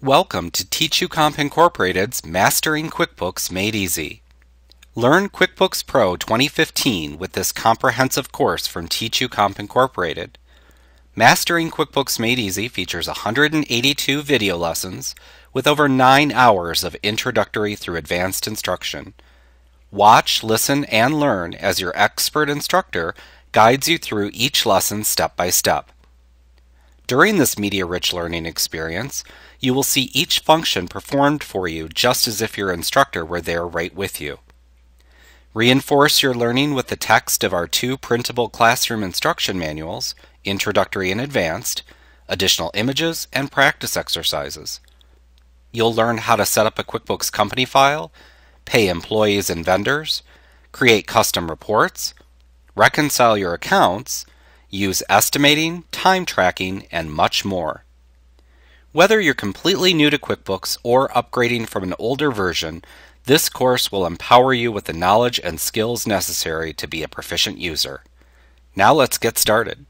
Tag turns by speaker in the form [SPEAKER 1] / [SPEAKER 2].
[SPEAKER 1] Welcome to TeachUcomp Incorporated's Mastering QuickBooks Made Easy. Learn QuickBooks Pro 2015 with this comprehensive course from TeachUcomp Incorporated. Mastering QuickBooks Made Easy features 182 video lessons with over 9 hours of introductory through advanced instruction. Watch, listen, and learn as your expert instructor guides you through each lesson step by step. During this media-rich learning experience, you will see each function performed for you just as if your instructor were there right with you. Reinforce your learning with the text of our 2 printable classroom instruction manuals, Introductory and Advanced, additional images, and practice exercises. You'll learn how to set up a QuickBooks company file, pay employees and vendors, create custom reports, reconcile your accounts, use estimating, time tracking, and much more. Whether you're completely new to QuickBooks or upgrading from an older version, this course will empower you with the knowledge and skills necessary to be a proficient user. Now let's get started.